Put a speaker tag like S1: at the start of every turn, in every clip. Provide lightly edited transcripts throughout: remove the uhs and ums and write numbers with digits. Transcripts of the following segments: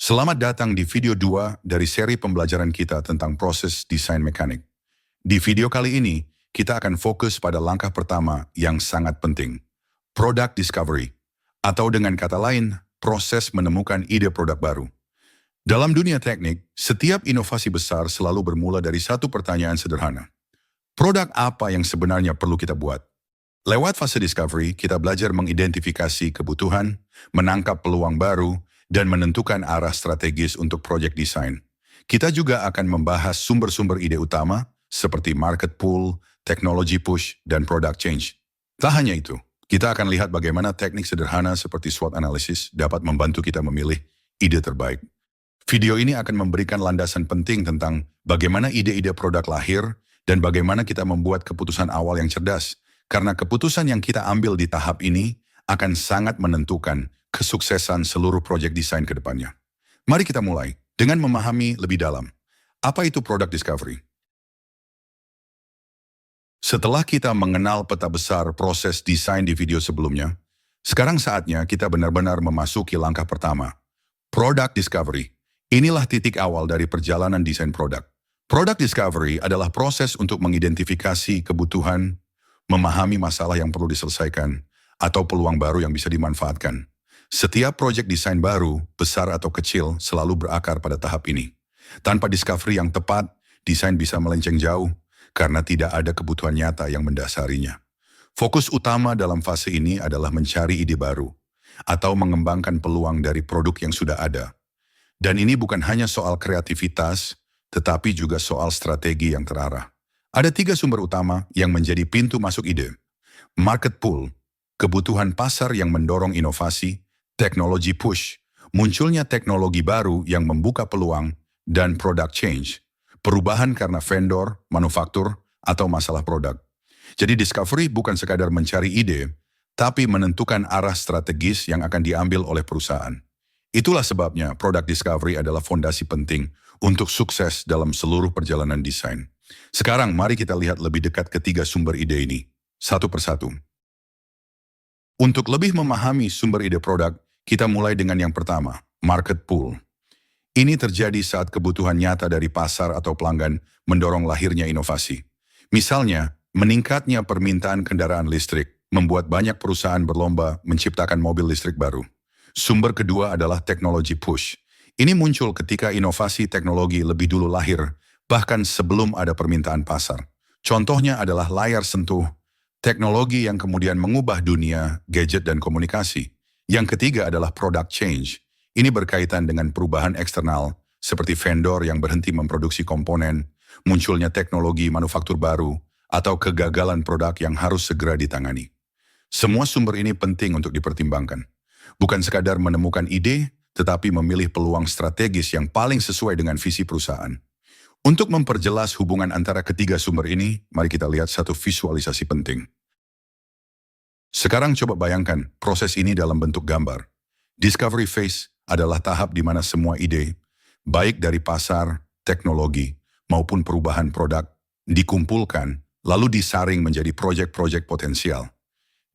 S1: Selamat datang di video 2 dari seri pembelajaran kita tentang proses desain mekanik. Di video kali ini, kita akan fokus pada langkah pertama yang sangat penting, product discovery, atau dengan kata lain, proses menemukan ide produk baru. Dalam dunia teknik, setiap inovasi besar selalu bermula dari satu pertanyaan sederhana. Produk apa yang sebenarnya perlu kita buat? Lewat fase discovery, kita belajar mengidentifikasi kebutuhan, menangkap peluang baru, dan menentukan arah strategis untuk proyek desain. Kita juga akan membahas sumber-sumber ide utama seperti market pull, technology push, dan product change. Tak hanya itu, kita akan lihat bagaimana teknik sederhana seperti SWOT analysis dapat membantu kita memilih ide terbaik. Video ini akan memberikan landasan penting tentang bagaimana ide-ide produk lahir dan bagaimana kita membuat keputusan awal yang cerdas, karena keputusan yang kita ambil di tahap ini akan sangat menentukan kesuksesan seluruh proyek desain ke depannya. Mari kita mulai dengan memahami lebih dalam. Apa itu product discovery? Setelah kita mengenal peta besar proses desain di video sebelumnya, sekarang saatnya kita benar-benar memasuki langkah pertama, product discovery. Inilah titik awal dari perjalanan desain produk. Product discovery adalah proses untuk mengidentifikasi kebutuhan, memahami masalah yang perlu diselesaikan, atau peluang baru yang bisa dimanfaatkan. Setiap proyek desain baru, besar atau kecil, selalu berakar pada tahap ini. Tanpa discovery yang tepat, desain bisa melenceng jauh karena tidak ada kebutuhan nyata yang mendasarinya. Fokus utama dalam fase ini adalah mencari ide baru atau mengembangkan peluang dari produk yang sudah ada. Dan ini bukan hanya soal kreativitas, tetapi juga soal strategi yang terarah. Ada 3 sumber utama yang menjadi pintu masuk ide. Market pull, kebutuhan pasar yang mendorong inovasi; technology push, munculnya teknologi baru yang membuka peluang; dan product change, perubahan karena vendor, manufaktur, atau masalah produk. Jadi discovery bukan sekadar mencari ide, tapi menentukan arah strategis yang akan diambil oleh perusahaan. Itulah sebabnya product discovery adalah fondasi penting untuk sukses dalam seluruh perjalanan desain. Sekarang mari kita lihat lebih dekat ketiga sumber ide ini, satu persatu. Untuk lebih memahami sumber ide produk, kita mulai dengan yang pertama, market pull. Ini terjadi saat kebutuhan nyata dari pasar atau pelanggan mendorong lahirnya inovasi. Misalnya, meningkatnya permintaan kendaraan listrik membuat banyak perusahaan berlomba menciptakan mobil listrik baru. Sumber kedua adalah technology push. Ini muncul ketika inovasi teknologi lebih dulu lahir, bahkan sebelum ada permintaan pasar. Contohnya adalah layar sentuh, teknologi yang kemudian mengubah dunia, gadget, dan komunikasi. Yang ketiga adalah product change. Ini berkaitan dengan perubahan eksternal, seperti vendor yang berhenti memproduksi komponen, munculnya teknologi manufaktur baru, atau kegagalan produk yang harus segera ditangani. Semua sumber ini penting untuk dipertimbangkan. Bukan sekadar menemukan ide, tetapi memilih peluang strategis yang paling sesuai dengan visi perusahaan. Untuk memperjelas hubungan antara ketiga sumber ini, mari kita lihat satu visualisasi penting. Sekarang coba bayangkan proses ini dalam bentuk gambar. Discovery phase adalah tahap di mana semua ide, baik dari pasar, teknologi, maupun perubahan produk, dikumpulkan, lalu disaring menjadi proyek-proyek potensial.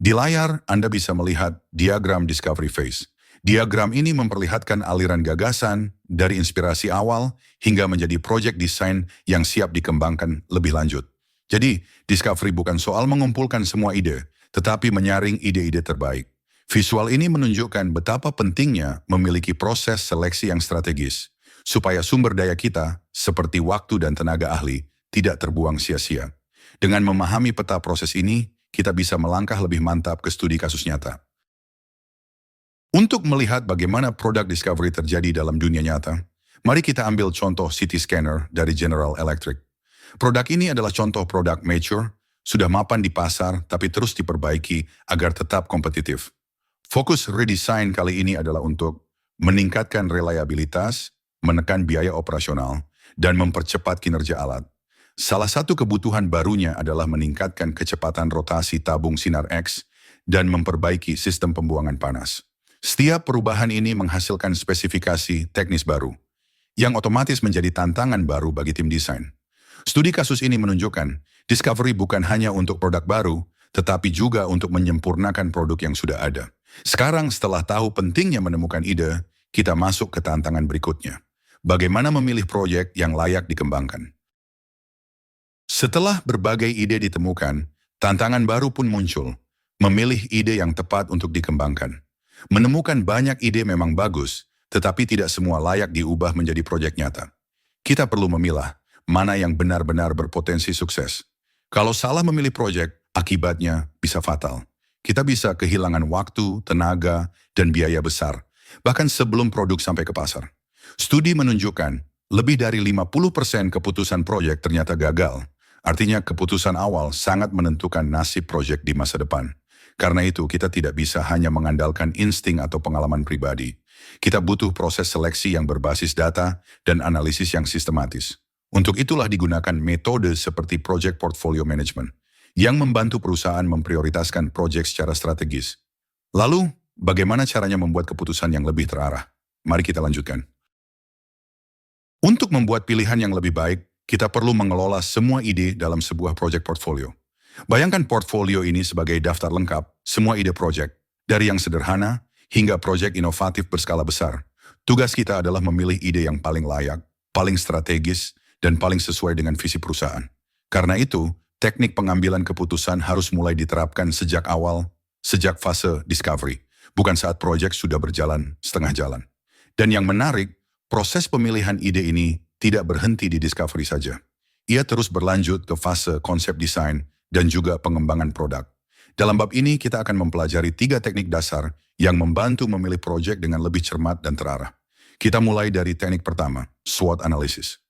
S1: Di layar, Anda bisa melihat diagram discovery phase. Diagram ini memperlihatkan aliran gagasan dari inspirasi awal hingga menjadi proyek desain yang siap dikembangkan lebih lanjut. Jadi, discovery bukan soal mengumpulkan semua ide, tetapi menyaring ide-ide terbaik. Visual ini menunjukkan betapa pentingnya memiliki proses seleksi yang strategis, supaya sumber daya kita, seperti waktu dan tenaga ahli, tidak terbuang sia-sia. Dengan memahami peta proses ini, kita bisa melangkah lebih mantap ke studi kasus nyata. Untuk melihat bagaimana product discovery terjadi dalam dunia nyata, mari kita ambil contoh CT scanner dari General Electric. Produk ini adalah contoh produk mature, sudah mapan di pasar tapi terus diperbaiki agar tetap kompetitif. Fokus redesign kali ini adalah untuk meningkatkan reliabilitas, menekan biaya operasional, dan mempercepat kinerja alat. Salah satu kebutuhan barunya adalah meningkatkan kecepatan rotasi tabung sinar X dan memperbaiki sistem pembuangan panas. Setiap perubahan ini menghasilkan spesifikasi teknis baru, yang otomatis menjadi tantangan baru bagi tim desain. Studi kasus ini menunjukkan, discovery bukan hanya untuk produk baru, tetapi juga untuk menyempurnakan produk yang sudah ada. Sekarang setelah tahu pentingnya menemukan ide, kita masuk ke tantangan berikutnya. Bagaimana memilih proyek yang layak dikembangkan? Setelah berbagai ide ditemukan, tantangan baru pun muncul. Memilih ide yang tepat untuk dikembangkan. Menemukan banyak ide memang bagus, tetapi tidak semua layak diubah menjadi proyek nyata. Kita perlu memilah mana yang benar-benar berpotensi sukses. Kalau salah memilih proyek, akibatnya bisa fatal. Kita bisa kehilangan waktu, tenaga, dan biaya besar, bahkan sebelum produk sampai ke pasar. Studi menunjukkan, lebih dari 50% keputusan proyek ternyata gagal. Artinya keputusan awal sangat menentukan nasib proyek di masa depan. Karena itu kita tidak bisa hanya mengandalkan insting atau pengalaman pribadi. Kita butuh proses seleksi yang berbasis data dan analisis yang sistematis. Untuk itulah digunakan metode seperti Project Portfolio Management yang membantu perusahaan memprioritaskan proyek secara strategis. Lalu, bagaimana caranya membuat keputusan yang lebih terarah? Mari kita lanjutkan. Untuk membuat pilihan yang lebih baik, kita perlu mengelola semua ide dalam sebuah proyek portfolio. Bayangkan portfolio ini sebagai daftar lengkap, semua ide proyek, dari yang sederhana hingga proyek inovatif berskala besar. Tugas kita adalah memilih ide yang paling layak, paling strategis, dan paling sesuai dengan visi perusahaan. Karena itu, teknik pengambilan keputusan harus mulai diterapkan sejak awal, sejak fase discovery, bukan saat proyek sudah berjalan setengah jalan. Dan yang menarik, proses pemilihan ide ini tidak berhenti di discovery saja. Ia terus berlanjut ke fase konsep desain dan juga pengembangan produk. Dalam bab ini kita akan mempelajari 3 teknik dasar yang membantu memilih proyek dengan lebih cermat dan terarah. Kita mulai dari teknik pertama, SWOT analysis.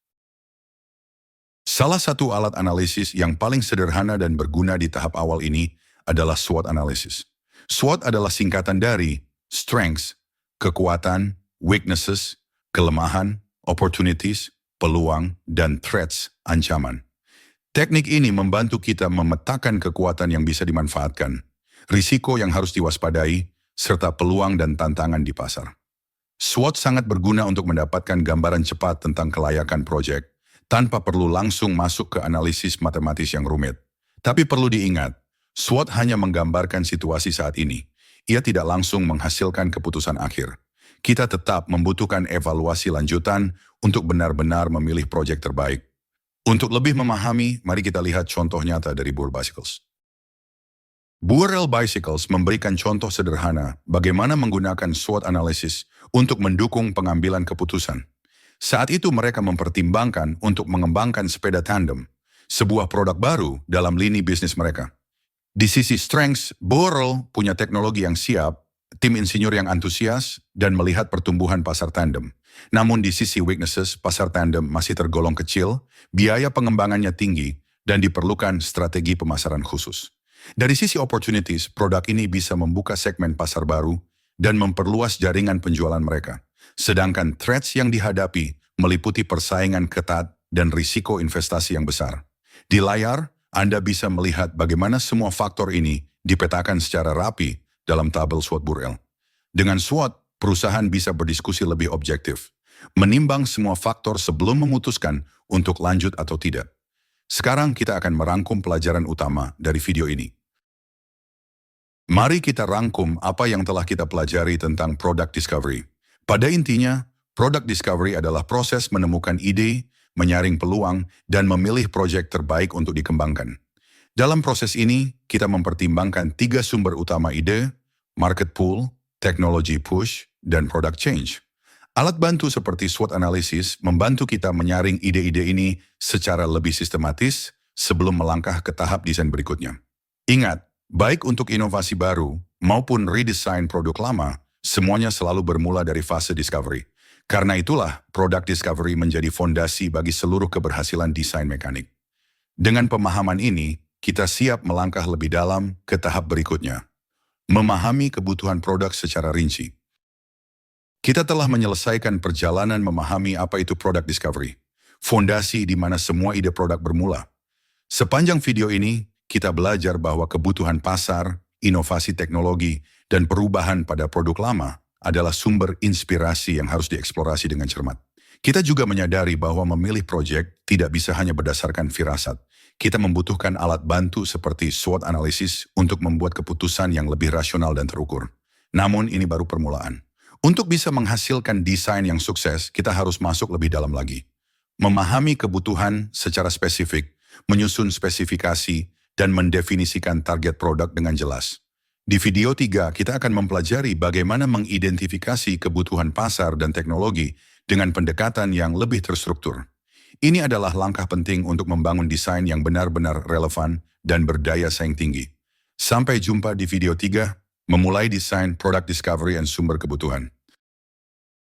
S1: Salah satu alat analisis yang paling sederhana dan berguna di tahap awal ini adalah SWOT analysis. SWOT adalah singkatan dari strengths, kekuatan, weaknesses, kelemahan, opportunities, peluang, dan threats, ancaman. Teknik ini membantu kita memetakan kekuatan yang bisa dimanfaatkan, risiko yang harus diwaspadai, serta peluang dan tantangan di pasar. SWOT sangat berguna untuk mendapatkan gambaran cepat tentang kelayakan proyek, tanpa perlu langsung masuk ke analisis matematis yang rumit. Tapi perlu diingat, SWOT hanya menggambarkan situasi saat ini. Ia tidak langsung menghasilkan keputusan akhir. Kita tetap membutuhkan evaluasi lanjutan untuk benar-benar memilih proyek terbaik. Untuk lebih memahami, mari kita lihat contoh nyata dari Burrell Bicycles. Burrell Bicycles memberikan contoh sederhana bagaimana menggunakan SWOT analysis untuk mendukung pengambilan keputusan. Saat itu mereka mempertimbangkan untuk mengembangkan sepeda tandem, sebuah produk baru dalam lini bisnis mereka. Di sisi strengths, Burrell punya teknologi yang siap, tim insinyur yang antusias, dan melihat pertumbuhan pasar tandem. Namun di sisi weaknesses, pasar tandem masih tergolong kecil, biaya pengembangannya tinggi, dan diperlukan strategi pemasaran khusus. Dari sisi opportunities, produk ini bisa membuka segmen pasar baru dan memperluas jaringan penjualan mereka. Sedangkan threats yang dihadapi meliputi persaingan ketat dan risiko investasi yang besar. Di layar, Anda bisa melihat bagaimana semua faktor ini dipetakan secara rapi dalam tabel SWOT Burrell. Dengan SWOT, perusahaan bisa berdiskusi lebih objektif, menimbang semua faktor sebelum memutuskan untuk lanjut atau tidak. Sekarang kita akan merangkum pelajaran utama dari video ini. Mari kita rangkum apa yang telah kita pelajari tentang product discovery. Pada intinya, product discovery adalah proses menemukan ide, menyaring peluang, dan memilih proyek terbaik untuk dikembangkan. Dalam proses ini, kita mempertimbangkan 3 sumber utama ide, market pool, technology push, dan product change. Alat bantu seperti SWOT analysis membantu kita menyaring ide-ide ini secara lebih sistematis sebelum melangkah ke tahap desain berikutnya. Ingat, baik untuk inovasi baru maupun redesign produk lama, semuanya selalu bermula dari fase discovery. Karena itulah, product discovery menjadi fondasi bagi seluruh keberhasilan desain mekanik. Dengan pemahaman ini, kita siap melangkah lebih dalam ke tahap berikutnya. Memahami kebutuhan produk secara rinci. Kita telah menyelesaikan perjalanan memahami apa itu product discovery, fondasi di mana semua ide produk bermula. Sepanjang video ini, kita belajar bahwa kebutuhan pasar, inovasi teknologi, dan perubahan pada produk lama adalah sumber inspirasi yang harus dieksplorasi dengan cermat. Kita juga menyadari bahwa memilih proyek tidak bisa hanya berdasarkan firasat. Kita membutuhkan alat bantu seperti SWOT analysis untuk membuat keputusan yang lebih rasional dan terukur. Namun ini baru permulaan. Untuk bisa menghasilkan desain yang sukses, kita harus masuk lebih dalam lagi. Memahami kebutuhan secara spesifik, menyusun spesifikasi, dan mendefinisikan target produk dengan jelas. Di video 3, kita akan mempelajari bagaimana mengidentifikasi kebutuhan pasar dan teknologi dengan pendekatan yang lebih terstruktur. Ini adalah langkah penting untuk membangun desain yang benar-benar relevan dan berdaya saing tinggi. Sampai jumpa di video 3, memulai desain product discovery and sumber kebutuhan.